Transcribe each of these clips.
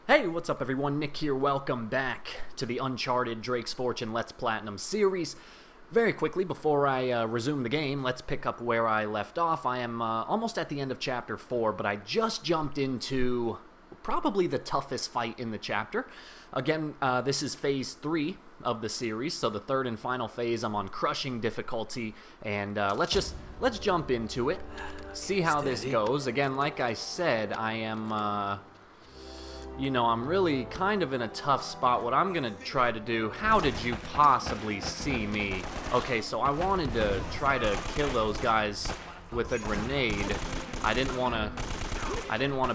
Hey, what's up everyone? Nick here. Welcome back to the Uncharted Drake's Fortune Let's Platinum series. Very quickly, before I resume the game, let's pick up where I left off. I am almost at the end of Chapter 4, but I just jumped into probably the toughest fight in the chapter. Again, this is Phase 3 of the series, so the third and final phase. I'm on crushing difficulty, and let's jump into it, see how this goes. Again, like I said, I am... you know, I'm really kind of in a tough spot. What I'm gonna try to do... How did you possibly see me? Okay, so I wanted to try to kill those guys with a grenade. I didn't want to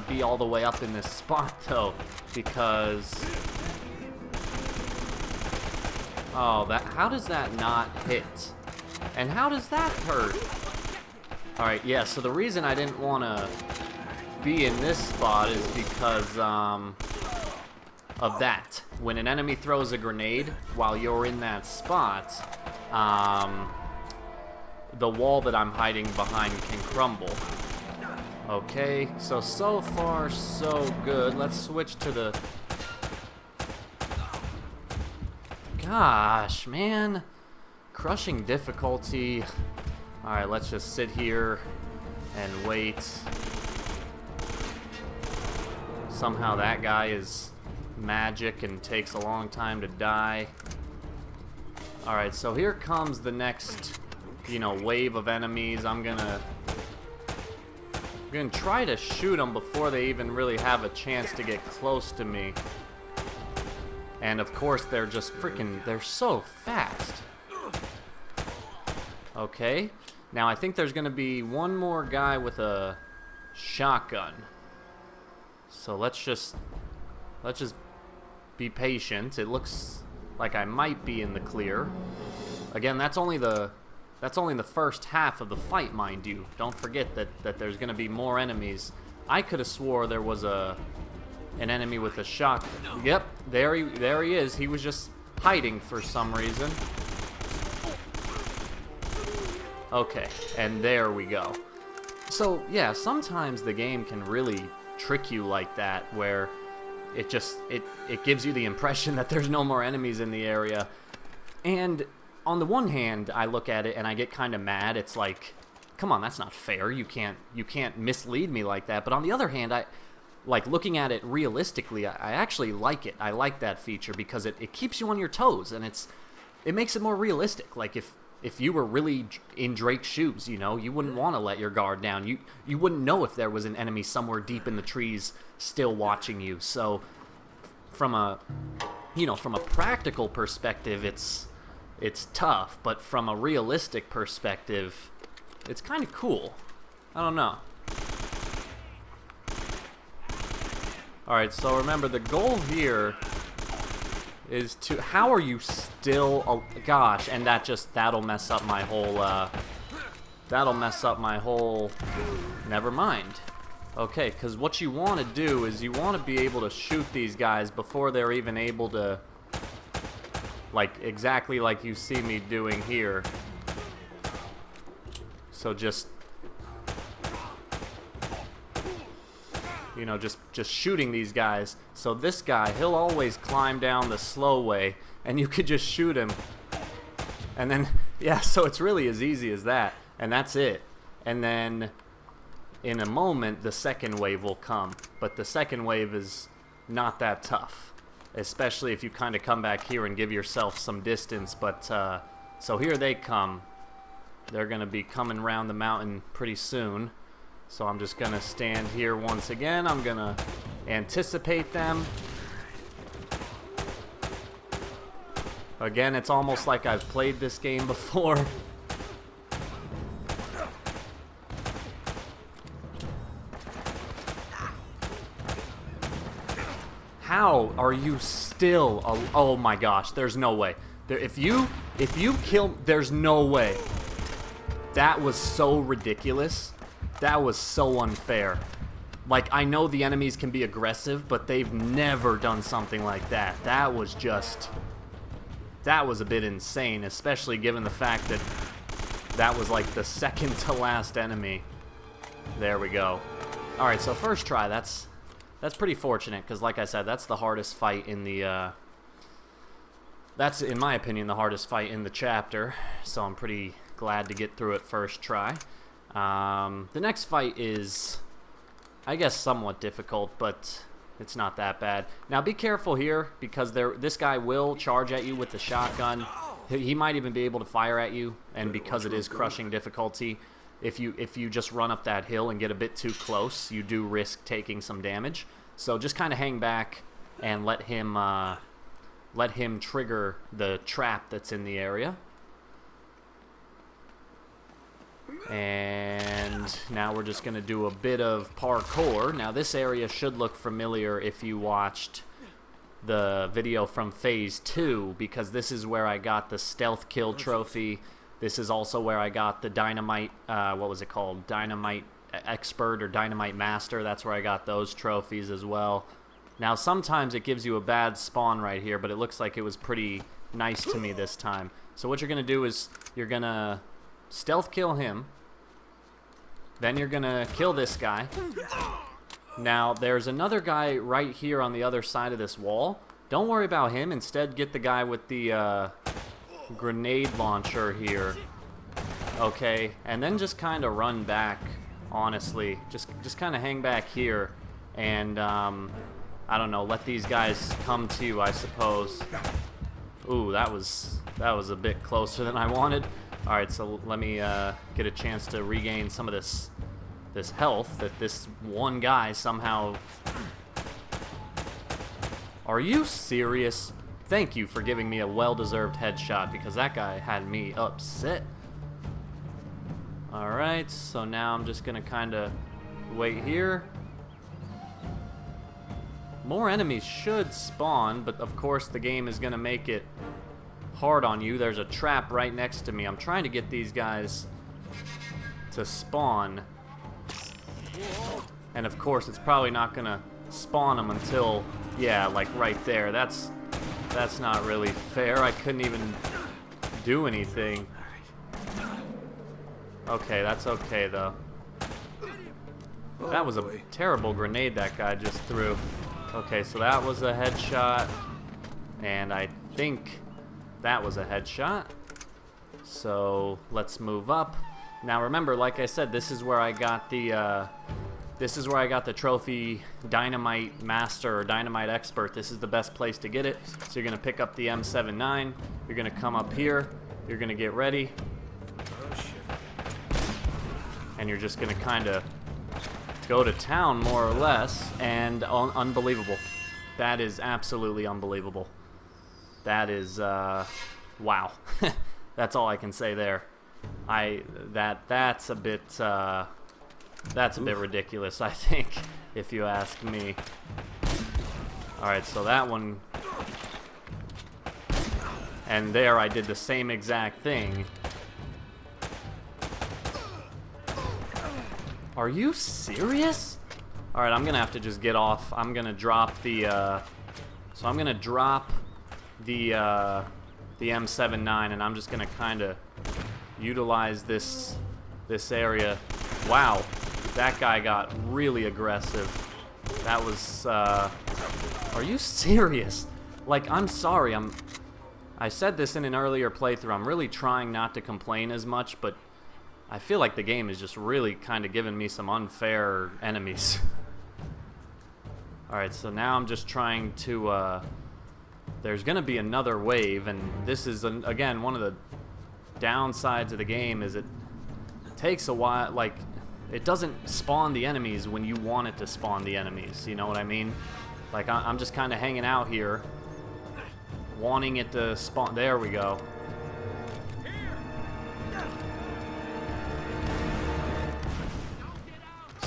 be all the way up in this spot, though, because... Oh, how does that not hit? And how does that hurt? Alright, yeah, so the reason I didn't want to be in this spot is because of that. When an enemy throws a grenade while you're in that spot, the wall that I'm hiding behind can crumble. Okay, so far so good. Let's switch to the... Gosh, man. Crushing difficulty. Alright, let's just sit here and wait. Somehow that guy is magic and takes a long time to die. Alright, so here comes the next, you know, wave of enemies. I'm gonna try to shoot them before they even really have a chance to get close to me. And of course they're just they're so fast. Okay, now I think there's gonna be one more guy with a shotgun. So let's just be patient. It looks like I might be in the clear. Again, that's only the first half of the fight, mind you. Don't forget that there's going to be more enemies. I could have swore there was an enemy with a shotgun. Yep, there he is. He was just hiding for some reason. Okay, and there we go. So yeah, sometimes the game can really trick you like that, where it gives you the impression that there's no more enemies in the area. And on the one hand, I look at it and I get kind of mad. It's like, come on, that's not fair. You can't mislead me like that. But on the other hand, like looking at it realistically, I actually like it. I like that feature because it keeps you on your toes, and it makes it more realistic. Like if you were really in Drake's shoes, you know, you wouldn't want to let your guard down. You wouldn't know if there was an enemy somewhere deep in the trees still watching you. So from a practical perspective, it's tough, but from a realistic perspective, it's kind of cool. I don't know. All right, so remember the goal here is to... How are you still... Oh, gosh, and that'll mess up my whole... Never mind. Okay, because what you want to do is you want to be able to shoot these guys before they're even able to... Like, exactly like you see me doing here. So just... You know, just shooting these guys. So this guy, he'll always climb down the slow way, and you could just shoot him. And then, yeah, so it's really as easy as that. And that's it. And then, in a moment, the second wave will come. But the second wave is not that tough. Especially if you kind of come back here and give yourself some distance. But, so here they come. They're going to be coming around the mountain pretty soon. So I'm just going to stand here once again. I'm going to anticipate them. Again, it's almost like I've played this game before. How are you still... Oh my gosh, there's no way. If you kill... There's no way. That was so ridiculous. That was so unfair. Like, I know the enemies can be aggressive, but they've never done something like that. That was a bit insane, especially given the fact that that was like the second to last enemy. There we go. Alright, so first try, that's That's pretty fortunate, because like I said, that's the hardest fight in the, that's, in my opinion, the hardest fight in the chapter, so I'm pretty glad to get through it first try. The next fight is, I guess, somewhat difficult, but it's not that bad. Now, be careful here, because this guy will charge at you with the shotgun. He might even be able to fire at you, and because it is crushing difficulty, if you just run up that hill and get a bit too close, you do risk taking some damage. So just kind of hang back and let him trigger the trap that's in the area. And now we're just going to do a bit of parkour. Now this area should look familiar if you watched the video from Phase 2, because this is where I got the stealth kill trophy. This is also where I got the dynamite, what was it called? Dynamite expert or dynamite master. That's where I got those trophies as well. Now sometimes it gives you a bad spawn right here, but it looks like it was pretty nice to me this time. So what you're going to do is you're going to stealth kill him. Then you're going to kill this guy. Now there's another guy right here on the other side of this wall. Don't worry about him. Instead, get the guy with the grenade launcher here. Okay, and then just kind of run back. Honestly, just kind of hang back here, and I don't know, let these guys come to you, I suppose. Ooh, that was a bit closer than I wanted. All right, so let me get a chance to regain some of this health that this one guy somehow. Are you serious? Thank you for giving me a well-deserved headshot, because that guy had me upset. Alright, so now I'm just gonna kinda wait here. More enemies should spawn, but of course the game is gonna make it hard on you. There's a trap right next to me. I'm trying to get these guys to spawn. And of course it's probably not gonna spawn them until, yeah, like right there. That's not really fair. I couldn't even do anything. Okay, that's okay though. That was a terrible grenade that guy just threw. Okay, so that was a headshot, and I think that was a headshot. So let's move up. Now remember, like I said, this is where I got the trophy Dynamite Master or Dynamite Expert. This is the best place to get it. So you're gonna pick up the M79. You're gonna come up here. You're gonna get ready. And you're just gonna kind of go to town, more or less, and unbelievable. That is absolutely unbelievable. That is wow. That's all I can say there. That's a bit ridiculous, I think, if you ask me. All right, so that one, and there I did the same exact thing. Are you serious? Alright, I'm gonna have to just get off. I'm gonna drop the, so I'm gonna drop the M79, and I'm just gonna kinda utilize this area. Wow, that guy got really aggressive. That was, are you serious? Like, I'm sorry, I said this in an earlier playthrough, I'm really trying not to complain as much, but I feel like the game is just really kind of giving me some unfair enemies. Alright, so now I'm just trying to, there's going to be another wave, and this is, again, one of the downsides of the game is it takes a while, like, it doesn't spawn the enemies when you want it to spawn the enemies, you know what I mean? Like, I'm just kind of hanging out here, wanting it to spawn. There we go.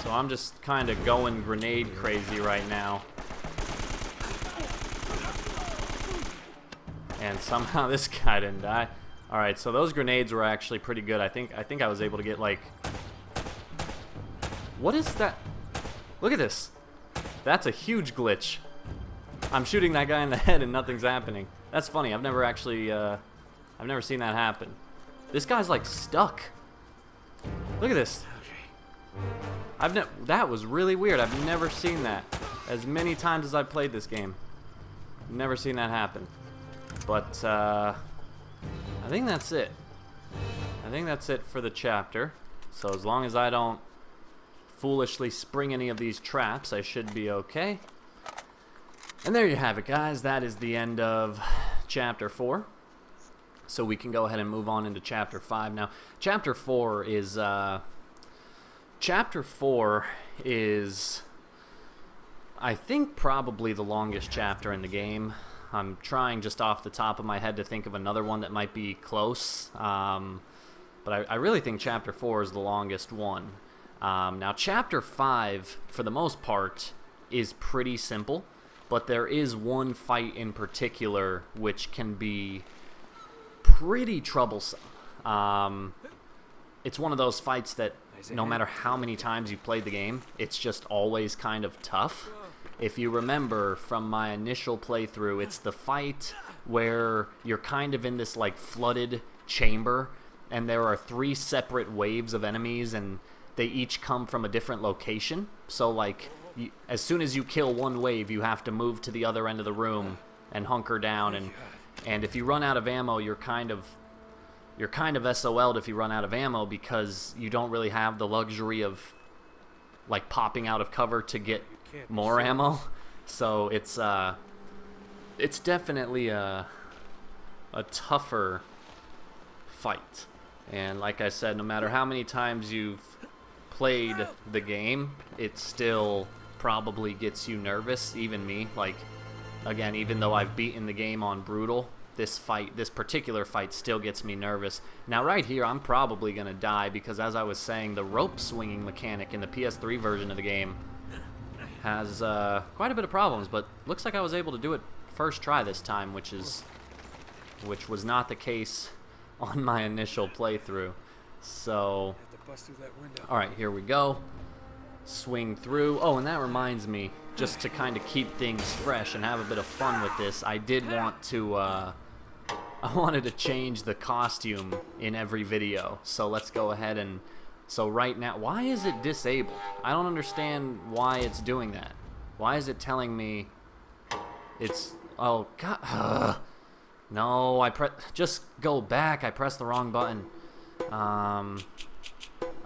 So I'm just kind of going grenade crazy right now. And somehow this guy didn't die. Alright, so those grenades were actually pretty good. I think I was able to get, like... What is that? Look at this. That's a huge glitch. I'm shooting that guy in the head and nothing's happening. That's funny. I've never actually, I've never seen that happen. This guy's, like, stuck. Look at this. Okay. That was really weird. I've never seen that. As many times as I've played this game, never seen that happen. But I think that's it. I think that's it for the chapter. So as long as I don't foolishly spring any of these traps, I should be okay. And there you have it, guys. That is the end of chapter 4. So we can go ahead and move on into chapter 5 now. Chapter 4 is I think probably the longest chapter in the game. I'm trying just off the top of my head to think of another one that might be close. But I really think chapter 4 is the longest one. Now chapter 5, for the most part, is pretty simple. But there is one fight in particular which can be pretty troublesome. It's one of those fights that no matter how many times you've played the game, it's just always kind of tough. If you remember from my initial playthrough, it's the fight where you're kind of in this like flooded chamber and there are 3 separate waves of enemies and they each come from a different location. So like as soon as you kill one wave, you have to move to the other end of the room and hunker down, and if you run out of ammo, you're kind of SOL'd if you run out of ammo because you don't really have the luxury of like popping out of cover to get more ammo. So it's definitely a tougher fight. And like I said, no matter how many times you've played the game, it still probably gets you nervous, even me. Like, again, even though I've beaten the game on brutal, this particular fight still gets me nervous. Now right here, I'm probably gonna die because, as I was saying, the rope swinging mechanic in the PS3 version of the game has quite a bit of problems, but looks like I was able to do it first try this time, which was not the case on my initial playthrough. So, alright, here we go. Swing through. Oh, and that reminds me, just to kind of keep things fresh and have a bit of fun with this, I did want to, I wanted to change the costume in every video. So let's go ahead and, so right now, why is it disabled? I don't understand why it's doing that. Why is it telling me it's, oh, God, no, just go back, I pressed the wrong button.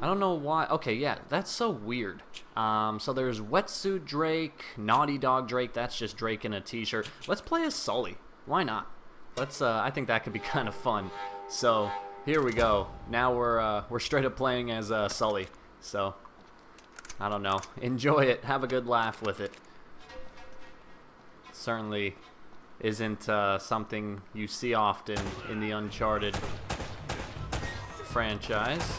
I don't know why. Okay, yeah, that's so weird. So there's Wetsuit Drake, Naughty Dog Drake. That's just Drake in a t-shirt. Let's play as Sully. Why not? Let's. I think that could be kind of fun. So here we go. Now we're straight up playing as Sully. So I don't know. Enjoy it. Have a good laugh with it. Certainly isn't something you see often in the Uncharted franchise.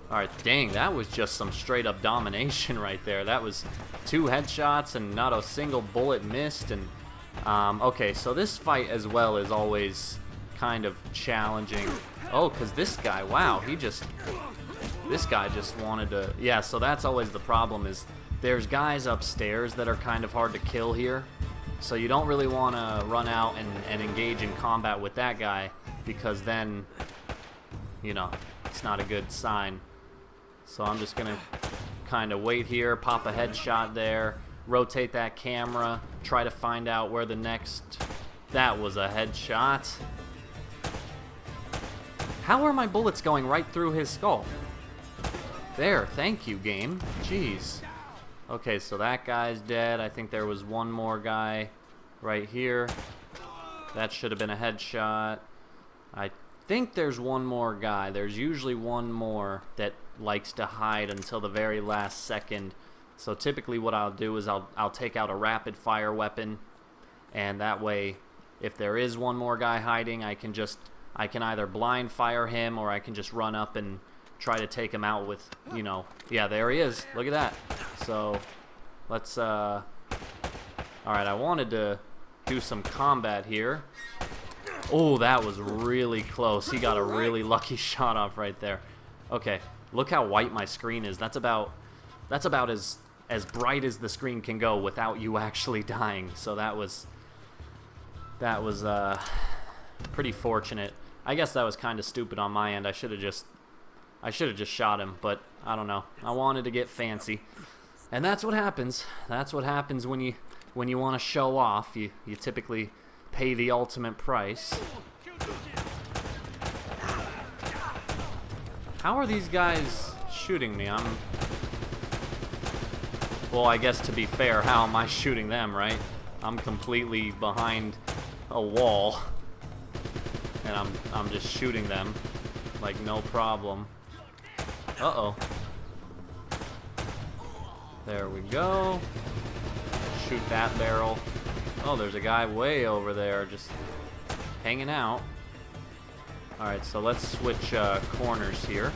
Alright, dang, that was just some straight up domination right there. That was 2 headshots and not a single bullet missed. And okay, so this fight as well is always kind of challenging. Oh, because this guy, wow, this guy just wanted to, yeah, so that's always the problem, is there's guys upstairs that are kind of hard to kill here. So you don't really want to run out and engage in combat with that guy, because then, you know, it's not a good sign. So I'm just going to kind of wait here, pop a headshot there, rotate that camera, try to find out where the next... That was a headshot. How are my bullets going right through his skull? There, thank you, game. Jeez. Okay, so that guy's dead. I think there was one more guy right here. That should have been a headshot. I think there's one more guy. There's usually one more that likes to hide until the very last second. So typically what I'll do is I'll take out a rapid fire weapon, and that way if there is one more guy hiding, I can either blind fire him, or I can just run up and try to take him out with, you know, yeah, there he is. Look at that. So let's alright, I wanted to do some combat here. Oh, that was really close. He got a really lucky shot off right there. Okay, look how white my screen is. That's about as bright as the screen can go without you actually dying. So that was pretty fortunate. I guess that was kind of stupid on my end. I should have just I should have just shot him, but I don't know. I wanted to get fancy. And that's what happens. That's what happens when you want to show off. You typically pay the ultimate price. How are these guys shooting me? Well, I guess to be fair, how am I shooting them, right? I'm completely behind a wall. And I'm just shooting them like no problem. Uh-oh. There we go. Shoot that barrel. Oh, there's a guy way over there just hanging out. Alright, so let's switch corners here.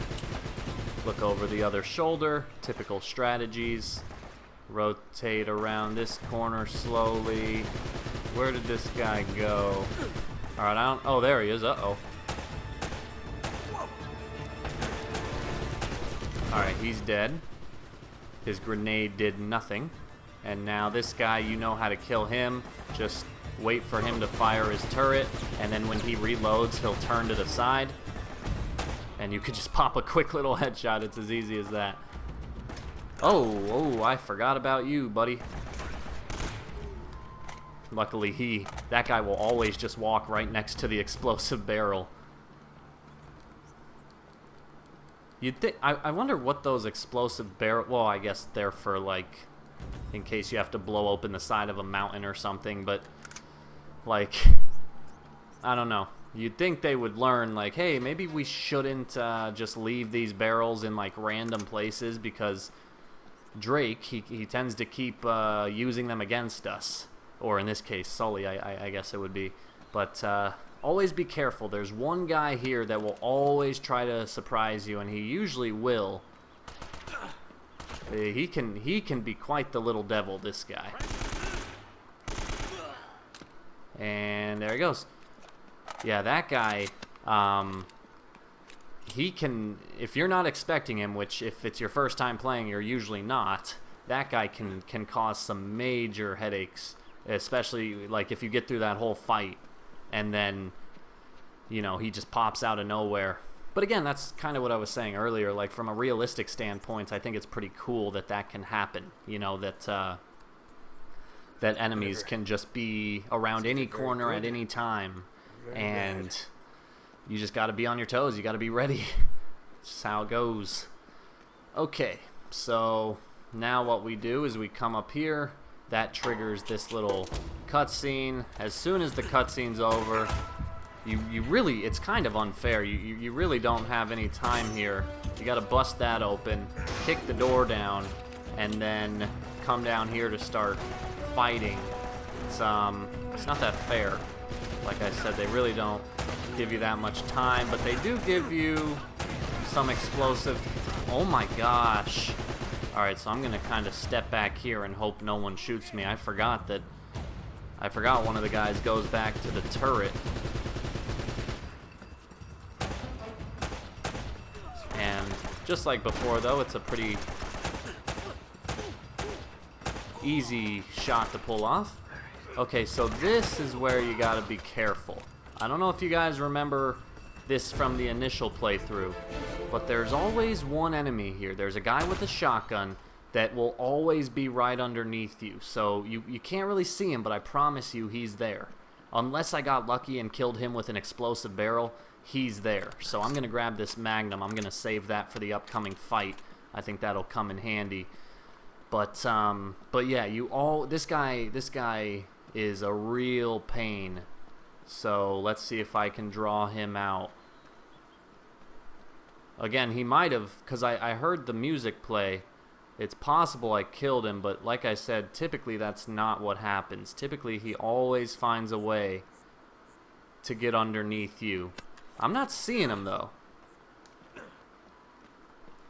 Look over the other shoulder. Typical strategies. Rotate around this corner slowly. Where did this guy go? Alright, oh, there he is. Uh-oh. Alright, he's dead. His grenade did nothing. And now this guy, you know how to kill him. Just wait for him to fire his turret, and then when he reloads, he'll turn to the side. And you could just pop a quick little headshot. It's as easy as that. Oh, I forgot about you, buddy. Luckily, that guy will always just walk right next to the explosive barrel. You'd think, I wonder what those explosive barrel, well, I guess they're for, like, in case you have to blow open the side of a mountain or something, but, like, I don't know. You'd think they would learn, like, hey, maybe we shouldn't just leave these barrels in, like, random places, because Drake, he tends to keep using them against us. Or in this case, Sully, I guess it would be. But always be careful. There's one guy here that will always try to surprise you, and he usually will. He can be quite the little devil, this guy. And there he goes. Yeah, that guy, he can, if you're not expecting him, which if it's your first time playing, you're usually not, that guy can cause some major headaches. Especially, like, if you get through that whole fight and then, you know, he just pops out of nowhere. But again, that's kind of what I was saying earlier. Like, from a realistic standpoint, I think it's pretty cool that that can happen. You know, that that enemies can just be around any corner at any time. And you just got to be on your toes. You got to be ready. That's just how it goes. Okay, so now what we do is we come up here. That triggers this little cutscene. As soon as the cutscene's over, you really, it's kind of unfair. You really don't have any time here. You gotta bust that open, kick the door down, and then come down here to start fighting. It's not that fair. Like I said, they really don't give you that much time, but they do give you some explosive. Oh my gosh. Alright, so I'm going to kind of step back here and hope no one shoots me. I forgot one of the guys goes back to the turret. And just like before, though, it's a pretty easy shot to pull off. Okay, so this is where you got to be careful. I don't know if you guys remember this from the initial playthrough, but there's always one enemy here. There's a guy with a shotgun that will always be right underneath you. So you can't really see him, but I promise you he's there. Unless I got lucky and killed him with an explosive barrel, he's there. So I'm going to grab this Magnum. I'm going to save that for the upcoming fight. I think that'll come in handy. But yeah, this guy is a real pain. So let's see if I can draw him out. Again, he might have, because I heard the music play. It's possible I killed him, but like I said, typically that's not what happens. Typically he always finds a way to get underneath you. I'm not seeing him, though.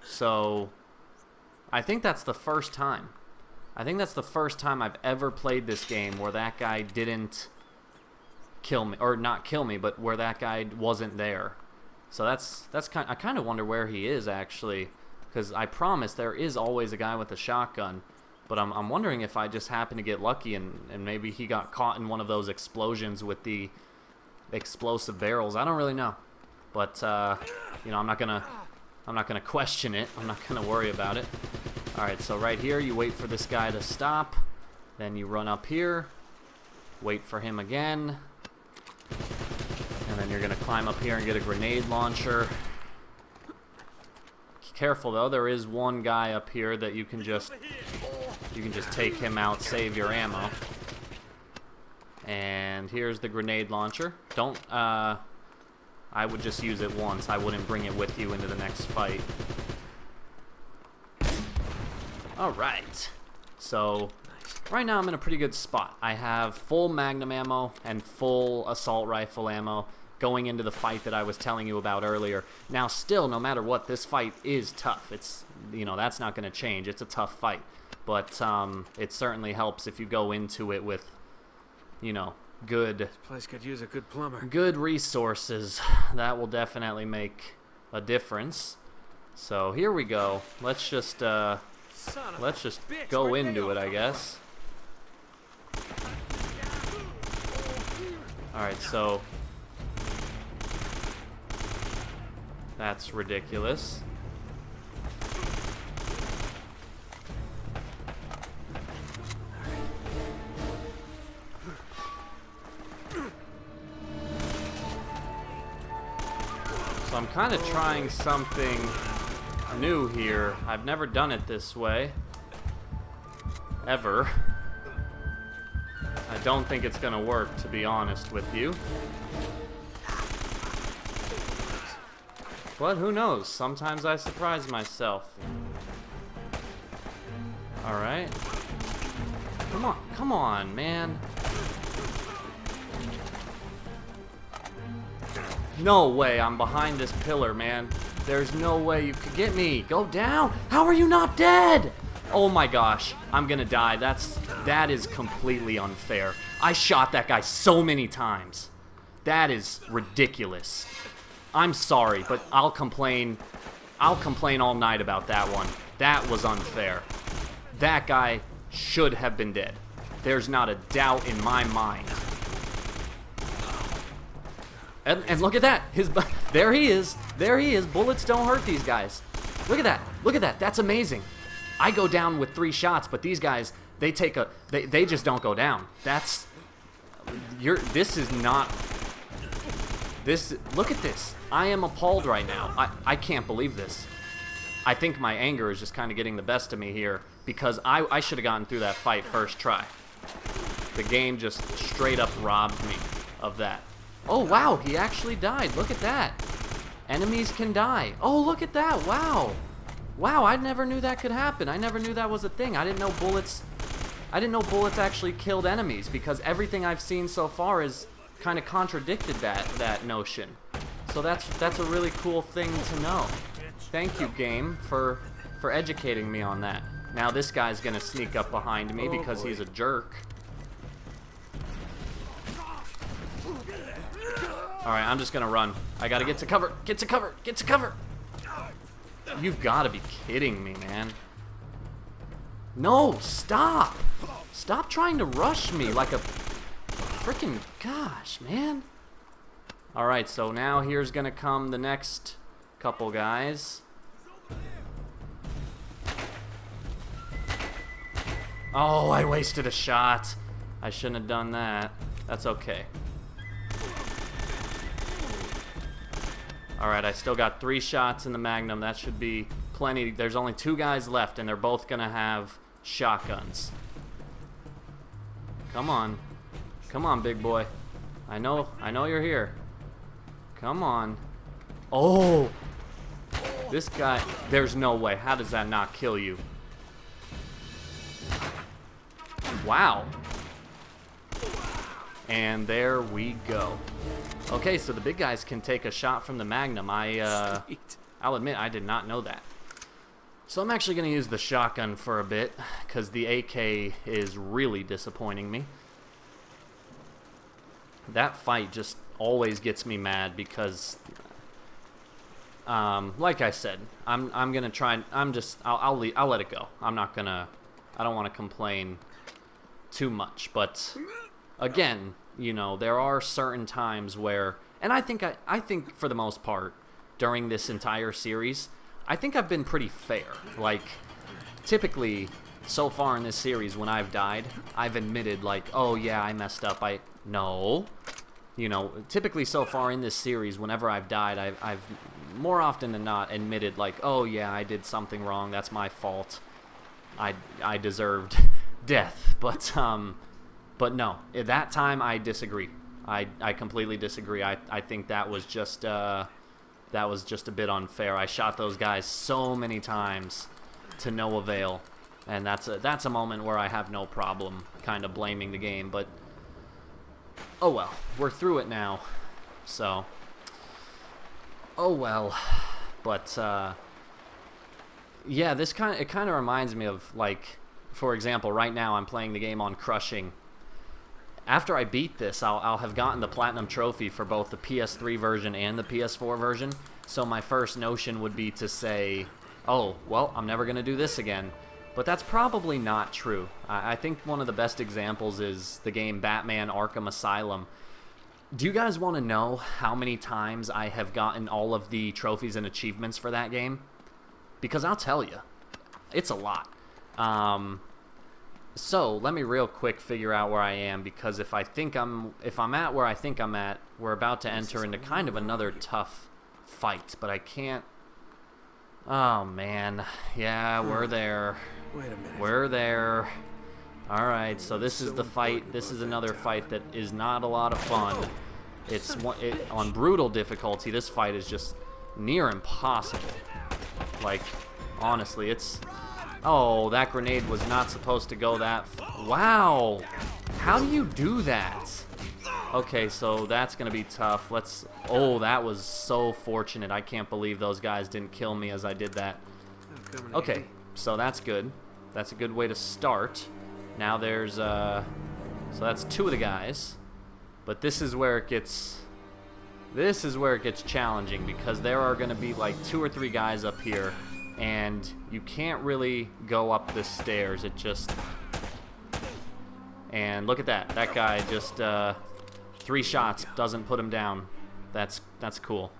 So I think that's the first time. I think that's the first time I've ever played this game where that guy didn't kill me, or not kill me, but where that guy wasn't there. So that's kind. I kind of wonder where he is actually, because I promise there is always a guy with a shotgun. But I'm wondering if I just happened to get lucky and maybe he got caught in one of those explosions with the explosive barrels. I don't really know, but you know, I'm not I'm not gonna question it. I'm not gonna worry about it. Alright, so right here, you wait for this guy to stop. Then you run up here. Wait for him again. And then you're gonna climb up here and get a grenade launcher. Careful though, there is one guy up here that you can just take him out, save your ammo. And here's the grenade launcher. Don't I would just use it once. I wouldn't bring it with you into the next fight. Alright. So right now I'm in a pretty good spot. I have full magnum ammo and full assault rifle ammo going into the fight that I was telling you about earlier. Now still, no matter what, this fight is tough. It's, you know, that's not going to change. It's a tough fight. But it certainly helps if you go into it with, you know, good place could use a good plumber. Good resources. That will definitely make a difference. So here we go. Let's just go into it, I guess. Alright, so that's ridiculous. So I'm kind of trying something new here. I've never done it this way. Ever. I don't think it's gonna work, to be honest with you. But who knows? Sometimes I surprise myself. Alright. Come on, man. No way, I'm behind this pillar, man. There's no way you could get me. Go down. How are you not dead? Oh my gosh, I'm gonna die. That is completely unfair. I shot that guy so many times. That is ridiculous. I'm sorry, but I'll complain all night about that one. That was unfair. That guy should have been dead. There's not a doubt in my mind. And look at that. There he is. There he is. Bullets don't hurt these guys. Look at that. Look at that. That's amazing. I go down with 3 shots, but these guys, they just don't go down. This is not, look at this. I am appalled right now. I can't believe this. I think my anger is just kind of getting the best of me here because I should have gotten through that fight first try. The game just straight up robbed me of that. Oh, wow, he actually died. Look at that. Enemies can die. Oh, look at that. Wow. Wow, I never knew that could happen. I never knew that was a thing. I didn't know bullets actually killed enemies because everything I've seen so far has kind of contradicted that notion. So that's a really cool thing to know. Thank you, game, for educating me on that. Now this guy's going to sneak up behind me because he's a jerk. Alright, I'm just gonna run. I gotta get to cover. Get to cover. Get to cover. You've gotta be kidding me, man. No, stop. Stop trying to rush me like a freaking gosh, man. Alright, so now here's gonna come the next couple guys. Oh, I wasted a shot. I shouldn't have done that. That's okay. Alright, I still got 3 shots in the Magnum. That should be plenty. There's only 2 guys left, and they're both going to have shotguns. Come on. Come on, big boy. I know you're here. Come on. Oh! This guy, there's no way. How does that not kill you? Wow. And there we go. Okay, so the big guys can take a shot from the Magnum. I'll admit, I did not know that. So I'm actually going to use the shotgun for a bit, because the AK is really disappointing me. That fight just always gets me mad, because, like I said, I'm going to try, I'll let it go. I don't want to complain too much, but, again, you know, there are certain times where, and I think for the most part, during this entire series, I think I've been pretty fair. Like, typically, so far in this series, when I've died, I've admitted, like, oh yeah, I messed up. No. You know, typically so far in this series, whenever I've died, I've more often than not admitted, like, oh yeah, I did something wrong. That's my fault. I deserved death. But no, at that time I disagree. I completely disagree. I think that was just a bit unfair. I shot those guys so many times to no avail, and that's a moment where I have no problem kind of blaming the game. But oh well, we're through it now, so oh well. But yeah, it kind of reminds me of, like, for example, right now I'm playing the game on crushing. After I beat this, I'll have gotten the Platinum Trophy for both the PS3 version and the PS4 version, so my first notion would be to say, oh, well, I'm never going to do this again. But that's probably not true. I think one of the best examples is the game Batman Arkham Asylum. Do you guys want to know how many times I have gotten all of the trophies and achievements for that game? Because I'll tell you, it's a lot. So let me real quick figure out where I am, because if I'm at where I think I'm at, we're about to enter into kind of another tough fight. But I can't. Oh man, yeah, we're there. Wait a minute. We're there. All right, so this is the fight. This is another fight that is not a lot of fun. It's on brutal difficulty. This fight is just near impossible. Like, honestly, it's. Oh, that grenade was not supposed to go that. Wow, how do you do that? Okay, so that's gonna be tough. Oh, that was so fortunate. I can't believe those guys didn't kill me as I did that. Okay, so that's good. That's a good way to start. Now there's so that's two of the guys, but this is where it gets challenging, because there are gonna be like 2 or 3 guys up here, and you can't really go up the stairs. And look at that. That guy just 3 shots doesn't put him down. That's cool.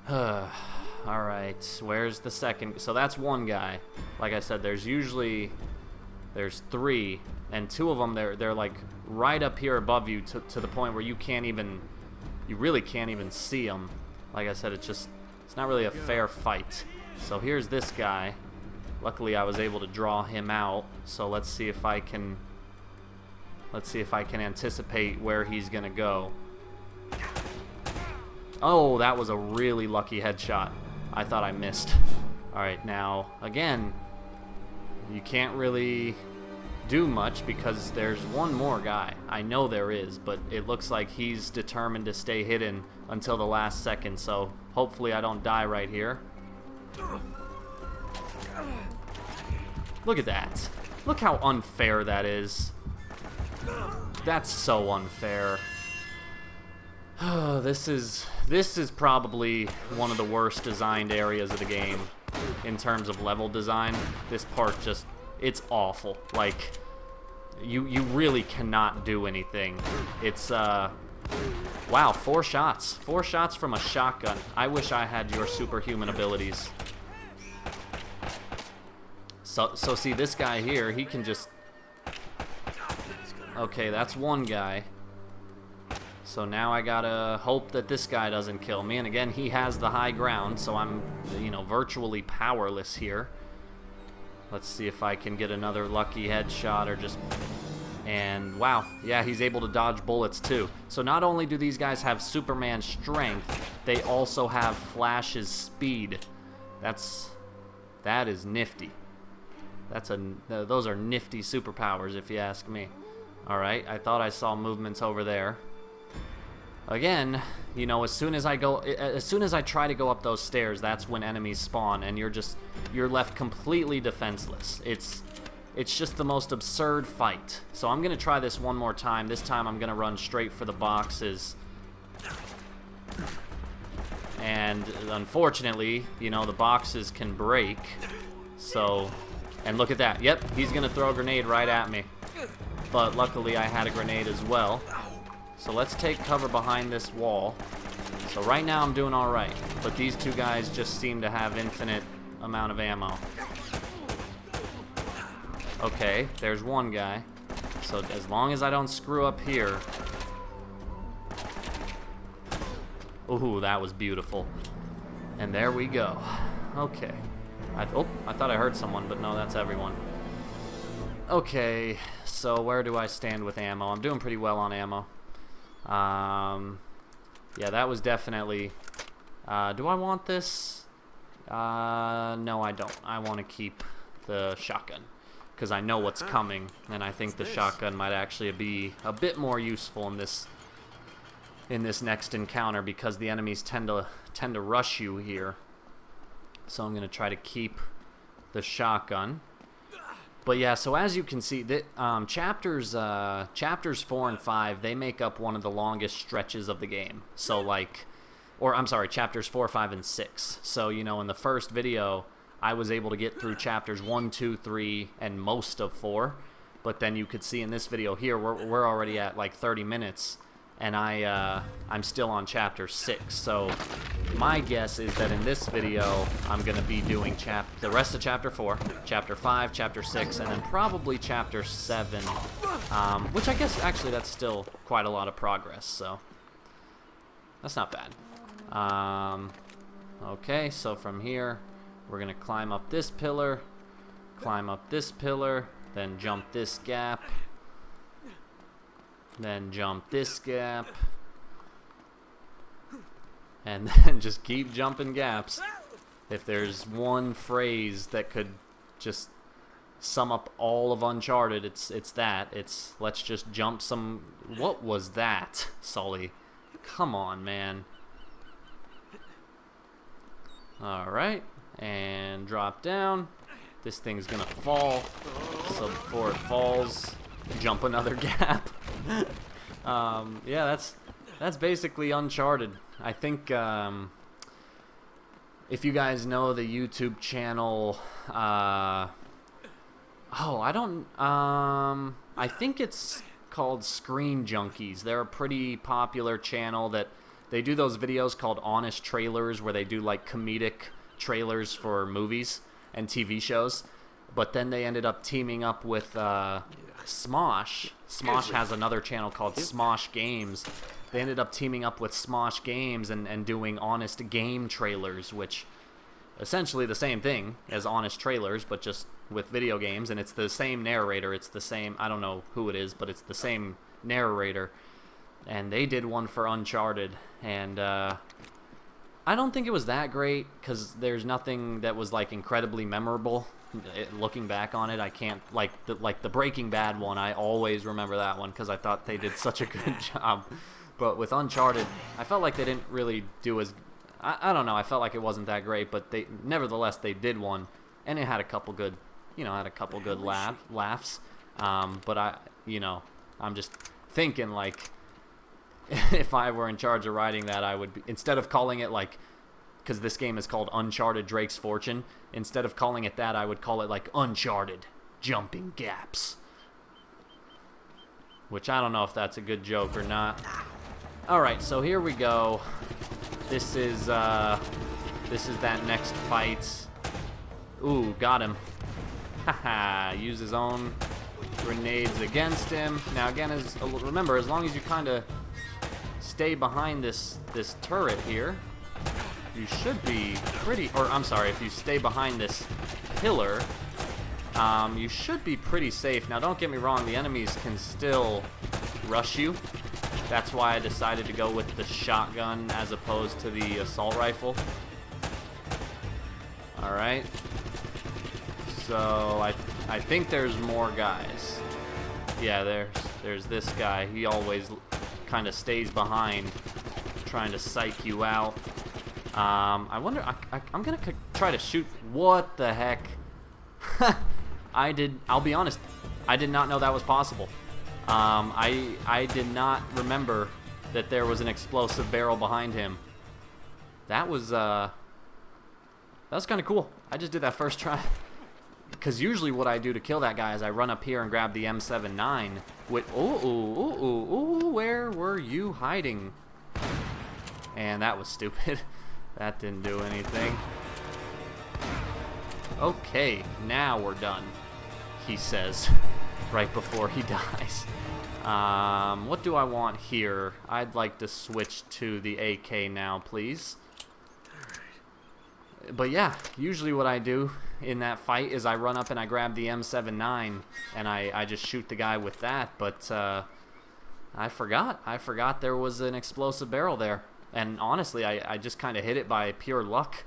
Alright, where's the second? So that's one guy. Like I said, there's 3, and 2 of them, they're like right up here above you to the point where you really can't even see them. Like I said, it's not really a fair fight. So here's this guy. Luckily I was able to draw him out, so let's see if I can anticipate where he's gonna go. Oh, that was a really lucky headshot. I thought I missed. Alright, now, again, you can't really do much because there's one more guy. I know there is, but it looks like he's determined to stay hidden until the last second, so hopefully I don't die right here. Look at that. Look how unfair that is. That's so unfair. This is probably one of the worst designed areas of the game in terms of level design. This part it's awful. Like, you really cannot do anything. It's wow, 4 shots. 4 shots from a shotgun. I wish I had your superhuman abilities. So see, this guy here, he can just... Okay, that's one guy. So now I gotta hope that this guy doesn't kill me. And again, he has the high ground, so I'm, virtually powerless here. Let's see if I can get another lucky headshot or just... And wow, yeah, he's able to dodge bullets too. So not only do these guys have Superman strength, they also have Flash's speed. That is nifty. Those are nifty superpowers, if you ask me. All right, I thought I saw movements over there. Again, as soon as I try to go up those stairs, that's when enemies spawn, and you're left completely defenseless. It's just the most absurd fight. So I'm gonna try this one more time. This time I'm gonna run straight for the boxes. And unfortunately, the boxes can break. So, and look at that. Yep, he's gonna throw a grenade right at me. But luckily I had a grenade as well. So let's take cover behind this wall. So right now I'm doing alright, but these two guys just seem to have infinite amount of ammo. Okay, there's one guy. So as long as I don't screw up here. Ooh, that was beautiful. And there we go. Okay. I thought I heard someone, but no, that's everyone. Okay, so where do I stand with ammo? I'm doing pretty well on ammo. Yeah, that was definitely... do I want this? No, I don't. I want to keep the shotgun, because I know what's coming, and I think the shotgun might actually be a bit more useful in this next encounter, because the enemies tend to rush you here. So I'm going to try to keep the shotgun. But yeah, so as you can see, chapters 4 and 5, they make up one of the longest stretches of the game. So like, or I'm sorry, chapters 4, 5, and 6. So, you know, in the first video, I was able to get through chapters 1, 2, 3, and most of 4. But then you could see in this video here, we're already at like 30 minutes, and I'm still on chapter 6. So my guess is that in this video, I'm going to be doing the rest of chapter 4, chapter 5, chapter 6, and then probably chapter 7, which I guess actually that's still quite a lot of progress, so that's not bad. Okay, so from here, we're going to climb up this pillar, then jump this gap, then jump this gap, and then just keep jumping gaps. If there's one phrase that could just sum up all of Uncharted, it's that. It's let's just jump some... What was that, Sully? Come on, man. Alright, and drop down. This thing's gonna fall, so before it falls, jump another gap. Yeah, that's basically Uncharted. I think if you guys know the YouTube channel, I think it's called Screen Junkies. They're a pretty popular channel that they do those videos called honest trailers, where they do like comedic trailers for movies and TV shows. But then they ended up teaming up with Smosh. Smosh has another channel called Smosh Games. They ended up teaming up with Smosh Games and doing honest game trailers, which essentially the same thing as honest trailers, but just with video games. And it's the same narrator. It's the same, I don't know who it is, but it's the same narrator. And they did one for Uncharted, and I don't think it was that great, because there's nothing that was like incredibly memorable. Looking back on it, I can't, like the Breaking Bad one, I always remember that one because I thought they did such a good job. But with Uncharted, I felt like they didn't really do as... I don't know, I felt like it wasn't that great, but nevertheless they did one, and it had a couple good, laughs. But I'm just thinking, like, if I were in charge of writing that, I would be, instead of calling it like, because this game is called Uncharted Drake's Fortune, instead of calling it that, I would call it like Uncharted Jumping Gaps. Which I don't know if that's a good joke or not. Alright, so here we go. This is that next fight. Ooh, got him. Haha, use his own grenades against him. Now again, remember, as long as you kind of stay behind this turret here, you should be pretty, or I'm sorry, if you stay behind this pillar, you should be pretty safe. Now don't get me wrong, the enemies can still rush you. That's why I decided to go with the shotgun as opposed to the assault rifle. Alright. So I think there's more guys. Yeah, there's this guy. He always kind of stays behind, trying to psych you out. I wonder, I'm gonna try to shoot. What the heck? I'll be honest, I did not know that was possible. I did not remember that there was an explosive barrel behind him. That was kind of cool. I just did that first try. Because usually what I do to kill that guy is I run up here and grab the M79 with... Ooh, where were you? hiding? And that was stupid. That didn't do anything. Okay, now we're done, he says, right before he dies. What do I want here? I'd like to switch to the AK now, please. But yeah, usually what I do in that fight is I run up and I grab the M79 and I just shoot the guy with that. But I forgot there was an explosive barrel there. And honestly, I just kind of hit it by pure luck.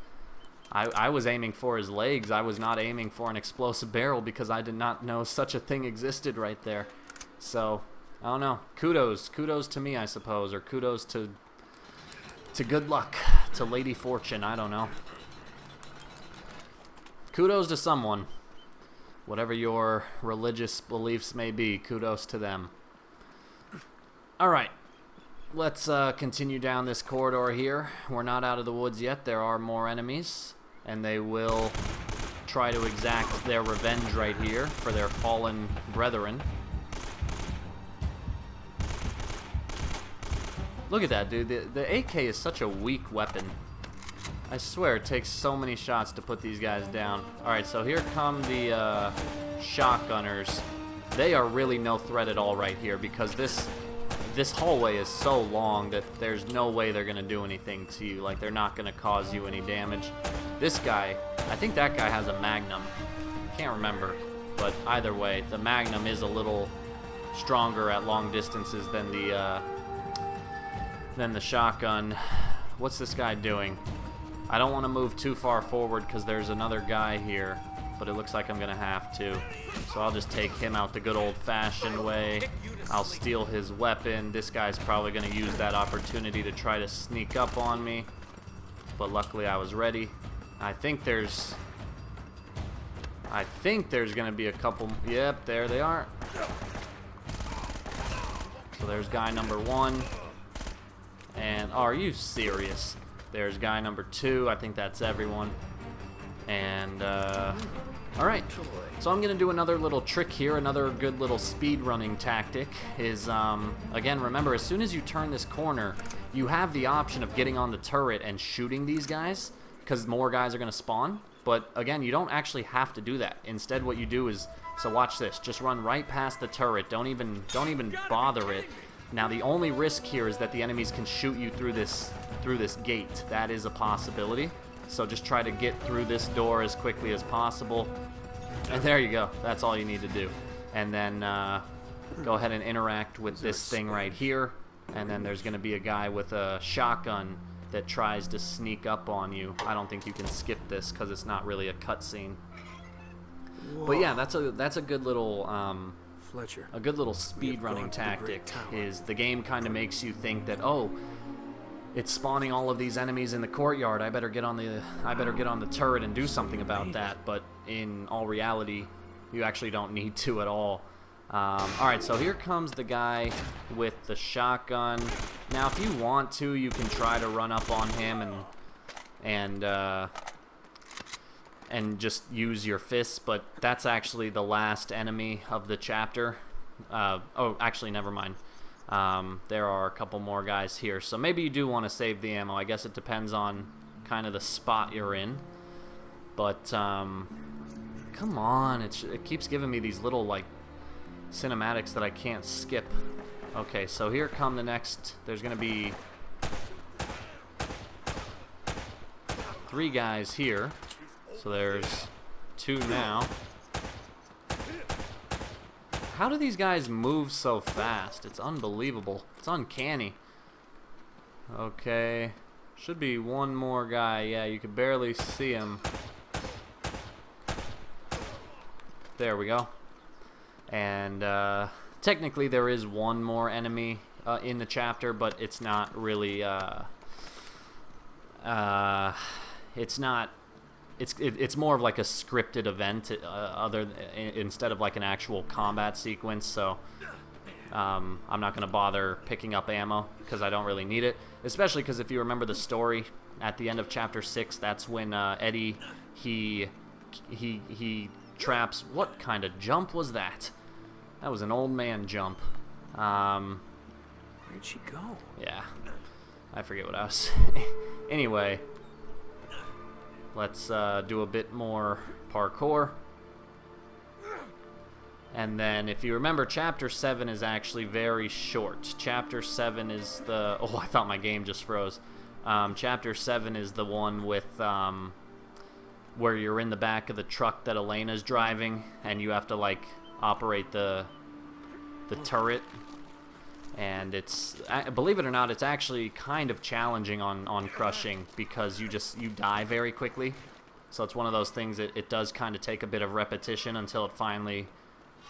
I was aiming for his legs. I was not aiming for an explosive barrel because I did not know such a thing existed right there. So, I don't know. Kudos to me, I suppose, or kudos to good luck, to Lady Fortune. I don't know. Kudos to someone. Whatever your religious beliefs may be, kudos to them. All right. Let's continue down this corridor here. We're not out of the woods yet. There are more enemies, and they will try to exact their revenge right here for their fallen brethren. Look at that, dude. The AK is such a weak weapon. I swear it takes so many shots to put these guys down. Alright, so here come the shotgunners. They are really no threat at all right here because this hallway is so long that there's no way they're going to do anything to you. Like, they're not going to cause you any damage. This guy, I think that guy has a Magnum. Can't remember. But either way, the Magnum is a little stronger at long distances than the shotgun. What's this guy doing? I don't want to move too far forward because there's another guy here. But it looks like I'm going to have to. So I'll just take him out the good old-fashioned way. I'll steal his weapon. This guy's probably going to use that opportunity to try to sneak up on me. But luckily I was ready. I think there's going to be a couple. Yep, there they are. So there's guy number 1. And are you serious? There's guy number 2. I think that's everyone. And, alright, so I'm going to do another little trick here, another good little speed running tactic is, again, remember, as soon as you turn this corner, you have the option of getting on the turret and shooting these guys, because more guys are going to spawn, but, again, you don't actually have to do that. Instead, what you do is, so watch this, just run right past the turret, don't even bother it. Now, the only risk here is that the enemies can shoot you through this gate. That is a possibility. So just try to get through this door as quickly as possible. And there you go. That's all you need to do. And then go ahead and interact with this thing right here. And then there's going to be a guy with a shotgun that tries to sneak up on you. I don't think you can skip this because it's not really a cutscene. But yeah, that's a good little Fletcher, a good little speed running tactic. Is the game kind of makes you think that, oh, it's spawning all of these enemies in the courtyard. I better get on the turret and do something about that. But in all reality, you actually don't need to at all. Alright, so here comes the guy with the shotgun. Now, if you want to, you can try to run up on him and just use your fists, but that's actually the last enemy of the chapter. Oh, actually, never mind. There are a couple more guys here, so maybe you do want to save the ammo. I guess it depends on kind of the spot you're in. But, come on, it keeps giving me these little, like, cinematics that I can't skip. Okay, so here come the next. There's going to be 3 guys here. So there's 2 now. How do these guys move so fast? It's unbelievable. It's uncanny. Okay. Should be one more guy. Yeah, you could barely see him. There we go. And technically there is one more enemy in the chapter, but it's not really it's more of like a scripted event instead of like an actual combat sequence. So I'm not going to bother picking up ammo because I don't really need it, especially because if you remember the story at the end of chapter 6, that's when Eddie he traps. What kind of jump was that? That was an old man jump. Where'd she go? Yeah, I forget what I was saying. Anyway, let's do a bit more parkour. And then, if you remember, Chapter 7 is actually very short. Chapter 7 is the... Oh, I thought my game just froze. Chapter 7 is the one with... where you're in the back of the truck that Elena's driving, and you have to, like, operate the turret. And it's... Believe it or not, it's actually kind of challenging on crushing, because you die very quickly. So it's one of those things that it does kind of take a bit of repetition until it finally...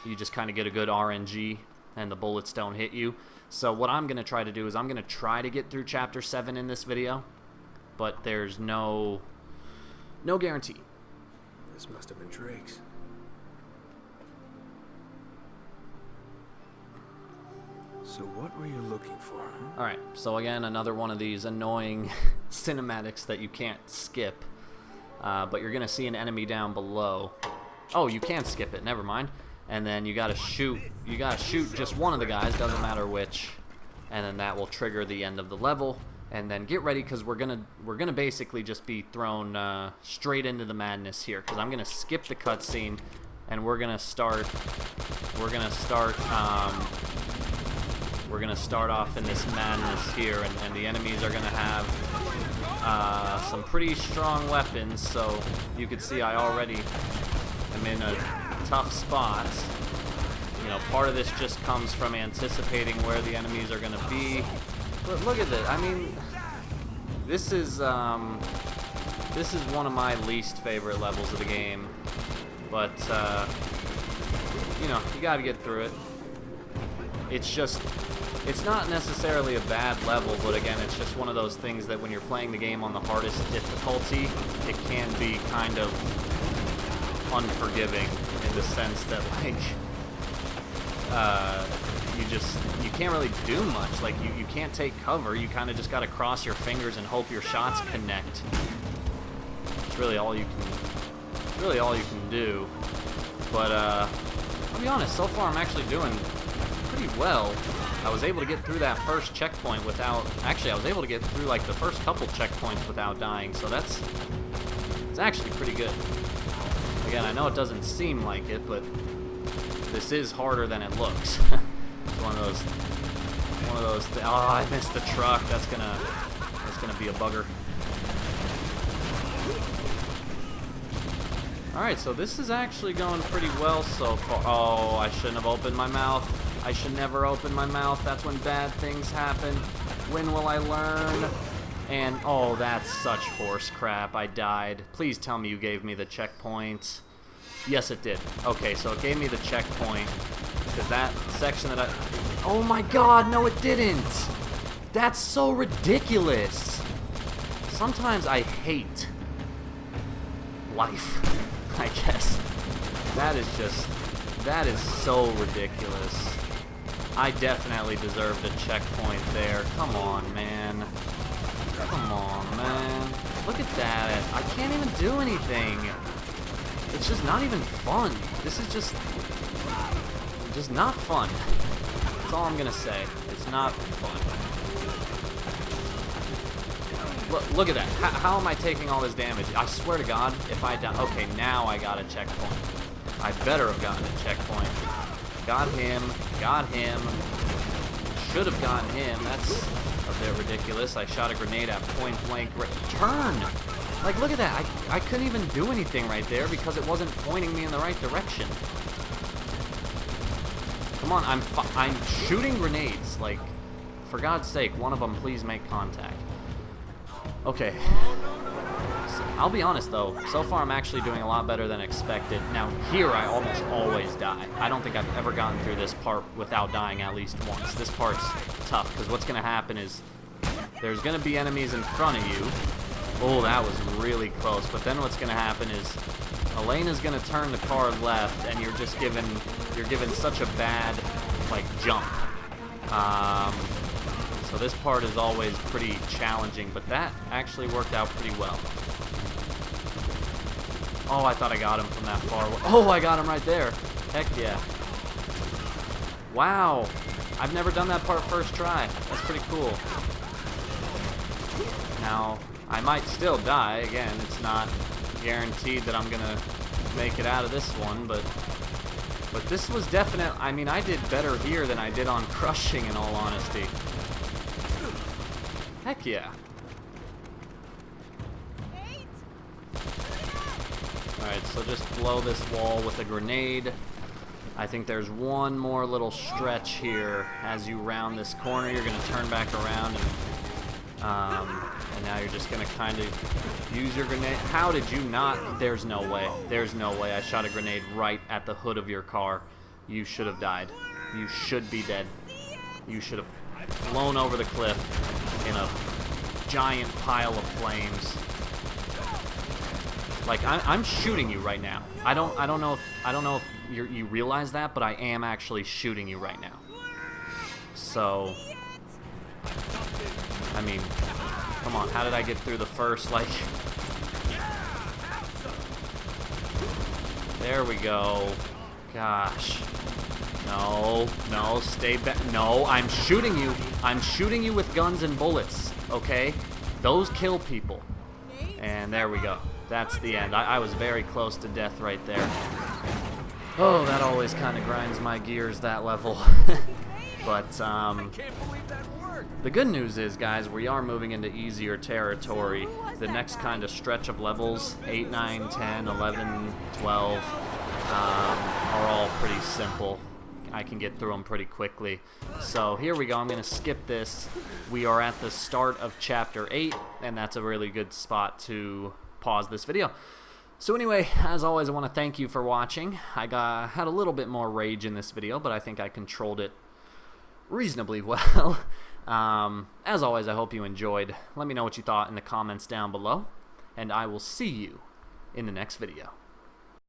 You just kind of get a good RNG, and the bullets don't hit you. So what I'm going to try to do is I'm going to try to get through Chapter 7 in this video, but there's no guarantee. This must have been Drake's. So what were you looking for, huh? Alright, so again, another one of these annoying cinematics that you can't skip. But you're going to see an enemy down below. Oh, you can skip it, never mind. And then you gotta shoot just one of the guys, doesn't matter which, and then that will trigger the end of the level. And then get ready, because we're gonna basically just be thrown straight into the madness here, because I'm gonna skip the cutscene, and we're gonna start off in this madness here, and the enemies are gonna have some pretty strong weapons. So you can see I already am in a tough spots. You know, part of this just comes from anticipating where the enemies are going to be. But look at this. I mean, this is one of my least favorite levels of the game. But you know, you got to get through it. It's not necessarily a bad level, but again, it's just one of those things that when you're playing the game on the hardest difficulty, it can be kind of unforgiving in the sense that, like, you can't really do much. Like, you can't take cover. You kind of just got to cross your fingers and hope your shots connect. It's really all you can do. But I'll be honest, so far I'm actually doing pretty well. I was able to get through that first checkpoint without... Actually, I was able to get through, like, the first couple checkpoints without dying, so it's actually pretty good. Again, I know it doesn't seem like it, but this is harder than it looks. It's one of those things. Oh, I missed the truck. That's gonna be a bugger. Alright, so this is actually going pretty well so far. Oh, I shouldn't have opened my mouth. I should never open my mouth. That's when bad things happen. When will I learn? And, oh, that's such horse crap. I died. Please tell me you gave me the checkpoint. Yes, it did. Okay, so it gave me the checkpoint. Because that section that I... Oh my god, no it didn't! That's so ridiculous! Sometimes I hate life, I guess. That is so ridiculous. I definitely deserved a checkpoint there. Come on, man. Come on, man. Look at that. I can't even do anything. It's just not even fun. This is just not fun. That's all I'm gonna say. It's not fun. Look at that. How am I taking all this damage? I swear to God, if I die... Okay, now I got a checkpoint. I better have gotten a checkpoint. Got him. Got him. Should have gotten him. That's a bit ridiculous. I shot a grenade at point blank. Turn! Like, look at that. I couldn't even do anything right there because it wasn't pointing me in the right direction. Come on, I'm shooting grenades. Like, for God's sake, one of them please make contact. Okay. So, I'll be honest, though. So far, I'm actually doing a lot better than expected. Now, here, I almost always die. I don't think I've ever gotten through this part without dying at least once. This part's tough, because what's going to happen is there's going to be enemies in front of you. Oh, that was really close. But then what's going to happen is Elena's going to turn the car left, and you're given such a bad, like, jump. So this part is always pretty challenging, but that actually worked out pretty well. Oh, I thought I got him from that far. Oh, I got him right there. Heck yeah. Wow. I've never done that part first try. That's pretty cool. Now, I might still die. Again, it's not guaranteed that I'm gonna make it out of this one, but this was definite. I mean, I did better here than I did on crushing, in all honesty. Heck yeah. Alright, so just blow this wall with a grenade. I think there's one more little stretch here. As you round this corner, you're going to turn back around, and now you're just going to kind of use your grenade. How did you not? There's no way. There's no way. I shot a grenade right at the hood of your car. You should have died. You should be dead. You should have flown over the cliff in a giant pile of flames. Like, I'm shooting you right now. I don't know if you realize that, but I am actually shooting you right now. So, I mean, come on, how did I get through the first, like... There we go. Gosh. No, stay back. No, I'm shooting you. I'm shooting you with guns and bullets, okay? Those kill people. And there we go. That's the end. I was very close to death right there. Oh, that always kind of grinds my gears, that level. But, the good news is, guys, we are moving into easier territory. The next kind of stretch of levels, 8, 9, 10, 11, 12, are all pretty simple. I can get through them pretty quickly. So here we go. I'm going to skip this. We are at the start of Chapter 8, and that's a really good spot to pause this video. So anyway, as always, I want to thank you for watching. I had a little bit more rage in this video, but I think I controlled it reasonably well. As always, I hope you enjoyed. Let me know what you thought in the comments down below, and I will see you in the next video.